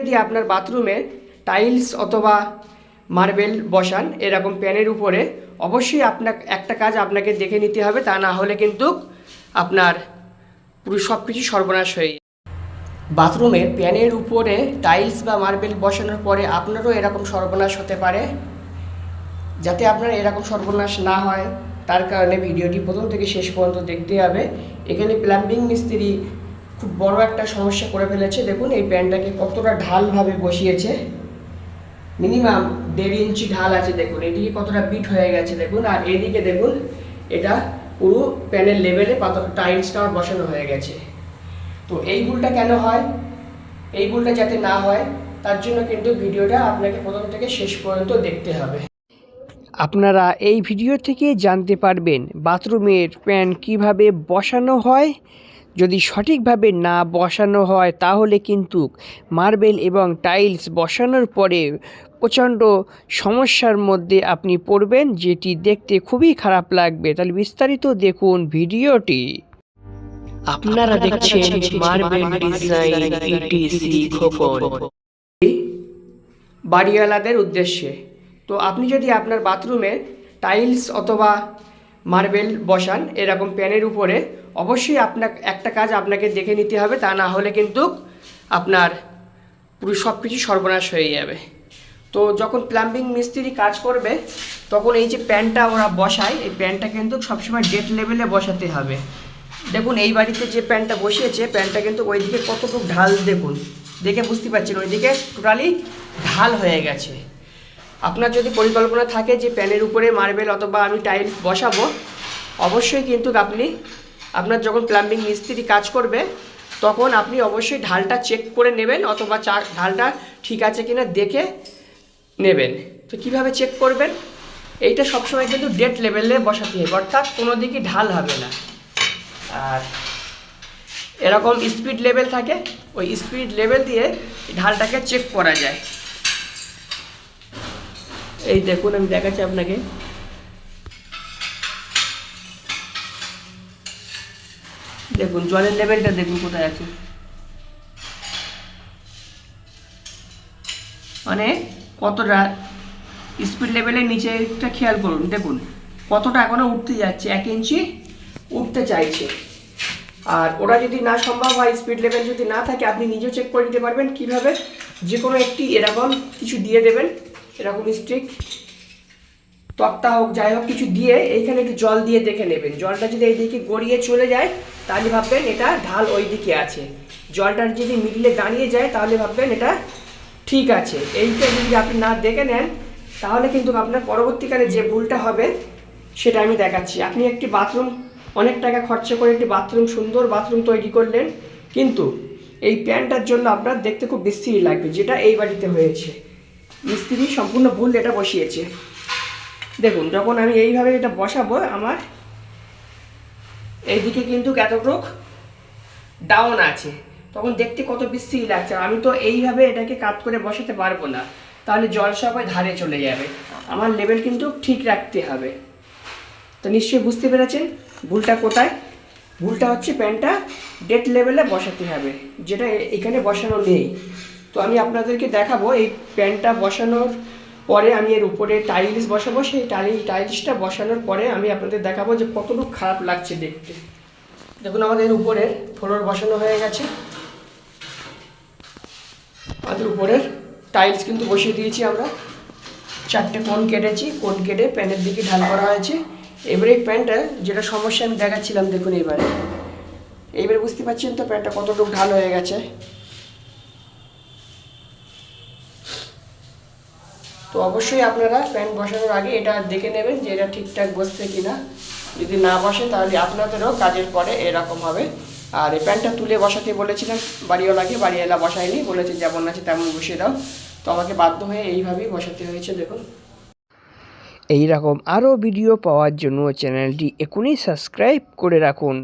যদি আপনার বাথরুমে টাইলস অথবা মার্বেল বসান এরকম প্যানের উপরে, অবশ্যই একটা কাজ আপনাকে দেখে নিতে হবে, তা না হলে কিন্তু আপনার পুরো সব কিছু সর্বনাশ হয়ে যায়। বাথরুমের প্যানের উপরে টাইলস বা মার্বেল বসানোর পরে আপনারও এরকম সর্বনাশ হতে পারে। যাতে আপনার এরকম সর্বনাশ না হয় তার কারণে ভিডিওটি প্রথম থেকে শেষ পর্যন্ত দেখতে হবে। এখানে প্লাম্বিং মিস্ত্রি খুব বড় একটা সমস্যা করে ফেলেছে। দেখুন এই প্যানটাকে কতটা ঢালভাবে বসিয়েছে, মিনিমাম 1.5 ইঞ্চি ঢাল আছে। দেখুন এদিকে কতটা বিট হয়ে গেছে দেখুন, আর এদিকে দেখুন এটা পুরো প্যানের লেভেলে টাইলসটা বসানো হয়ে গেছে। তো এই ভুলটা কেন হয়? এই ভুলটা যাতে না হয় তার জন্য কিন্তু ভিডিওটা আপনাকে প্রথম থেকে শেষ পর্যন্ত দেখতে হবে। আপনারা এই ভিডিও থেকে জানতে পারবেন বাথরুমের প্যান কিভাবে বসানো হয়। যদি সঠিকভাবে না বসানো হয় তাহলে কিন্তু মার্বেল এবং টাইলস বসানোর পরে প্রচণ্ড সমস্যার মধ্যে আপনি পড়বেন, যেটি দেখতে খুবই খারাপ লাগবে। তাহলে বিস্তারিত দেখুন ভিডিওটি। আপনারা দেখছেন মার্বেল ডিজাইন ইটিসি খোকন, বাড়িওয়ালাদের উদ্দেশ্যে। তো আপনি যদি আপনার বাথরুমে টাইলস অথবা মার্বেল বসান এরকম প্যানের উপরে, অবশ্যই একটা কাজ আপনাকে দেখে নিতে হবে, তা না হলে কিন্তু আপনার পুরো সব কিছু সর্বনাশ হয়ে যাবে। তো যখন প্লাম্বিং মিস্ত্রি কাজ করবে তখন এই যে প্যানটা ওরা বসায়, এই প্যানটা কিন্তু সবসময় ডেড লেভেলে বসাতে হবে। দেখুন এই বাড়িতে যে প্যানটা বসিয়েছে, প্যানটা কিন্তু ওইদিকে কতটুকু ঢাল দেখুন, দেখে বুঝতে পারছেন ওইদিকে টোটালি ঢাল হয়ে গেছে। আপনার যদি পরিকল্পনা থাকে যে প্যানের উপরে মার্বেল অথবা আমি টাইলস বসাবো, অবশ্যই কিন্তু আপনার যখন প্লাম্বিং মিস্ত্রি কাজ করবে তখন আপনি অবশ্যই ঢালটা চেক করে নেবেন, অথবা ঢালটা ঠিক আছে কিনা দেখে নেবেন। তো কিভাবে চেক করবেন? এইটা সবসময় কিন্তু ডেড লেভেলে বসাতে হবে, অর্থাৎ কোনো দিকে ঢাল হবে না। আর এরকম স্পিড লেভেল থাকে, ওই স্পিড লেভেল দিয়ে ঢালটাকে চেক করা যায়। এই দেখুন আমি দেখাচ্ছি আপনাকে। দেখুন জলের লেভেলটা দেখুন কোথায় আছে, মানে কতটা স্পিড লেভেলের নিচেটা খেয়াল করুন। দেখুন কতটা এখনো উঠতে যাচ্ছে, 1 ইঞ্চি উঠতে চাইছে। আর ওরা যদি না সম্ভব হয়, স্পিড লেভেল যদি না থাকে, আপনি নিজেও চেক করে নিতে পারবেন। কিভাবে? যে কোনো একটি এরকম কিছু দিয়ে দেবেন, এরকম স্টিক তক্তা হোক যাই হোক কিছু দিয়ে এইখানে একটু জল দিয়ে দেখে নেবেন। জলটা যদি এইদিকে গড়িয়ে চলে যায় তাহলে ভাববেন এটা ঢাল ওই দিকে আছে। জলটার যদি মিডলে দাঁড়িয়ে যায় তাহলে ভাববেন এটা ঠিক আছে। এইটা যদি আপনি না দেখে নেন তাহলে কিন্তু আপনার পরবর্তীকালে যে ভুলটা হবে সেটা আমি দেখাচ্ছি। আপনি একটি বাথরুম অনেক টাকা খরচা করে একটি বাথরুম, সুন্দর বাথরুম তৈরি করলেন, কিন্তু এই প্যানটার জন্য আপনার দেখতে খুব বিশ্রী লাগবে, যেটা এই বাড়িতে হয়েছে। মিস্ত্রি সম্পূর্ণ ভুল এটা বসিয়েছে। দেখুন যখন আমি এইভাবে এটা বসাবো, আমার এইদিকে কিন্তু এতটুক ডাউন আছে, তখন দেখতে কত বিশ্রী লাগছে। আমি তো এইভাবে এটাকে কাট করে বসাতে পারবো না, তাহলে জল সবাই ধারে চলে যাবে। আমার লেভেল কিন্তু ঠিক রাখতে হবে। তো নিশ্চয়ই বুঝতে পেরেছেন ভুলটা কোথায়। ভুলটা হচ্ছে প্যানটা ডেড লেভেলে বসাতে হবে, যেটা এখানে বসানো নেই। তো আমি আপনাদেরকে দেখাবো এই প্যানটা বসানোর পরে আমি এর উপরে টাইলস বসাবো। সেই টাইলসটা বসানোর পরে আমি আপনাদের দেখাবো যে কতটুকু খারাপ লাগছে দেখতে। দেখুন আমাদের উপরের ফ্লোর বসানো হয়ে গেছে, আমাদের উপরের টাইলস কিন্তু বসিয়ে দিয়েছি আমরা। 4টে কোণ কেটেছি, কোণ কেটে প্যানের দিকে ঢাল করা হয়েছে। এবারে এই প্যানটা যেটা সমস্যা আমি দেখাচ্ছিলাম, দেখুন এইবারে বুঝতে পারছেন তো প্যানটা কতটুকু ঢাল হয়ে গেছে। তো অবশ্যই আপনারা প্যান বসানোর আগে এটা দেখে নেবেন যে এটা ঠিকঠাক বসছে কিনা। যদি না বসে তাহলে আপনাদেরও কাজের পরে এরকম হবে। আর এই প্যানটা তুলে বসাতে বলেছিলাম বাড়িওয়ালাকে, বাড়িওয়ালা বসায়নি, বলেছে যেমন আছে তেমন বসিয়ে দাও। তো আমাকে বাধ্য হয়ে এইভাবেই বসাতে হয়েছে। দেখুন এই রকম আরও ভিডিও পাওয়ার জন্য চ্যানেলটি এখনই সাবস্ক্রাইব করে রাখুন।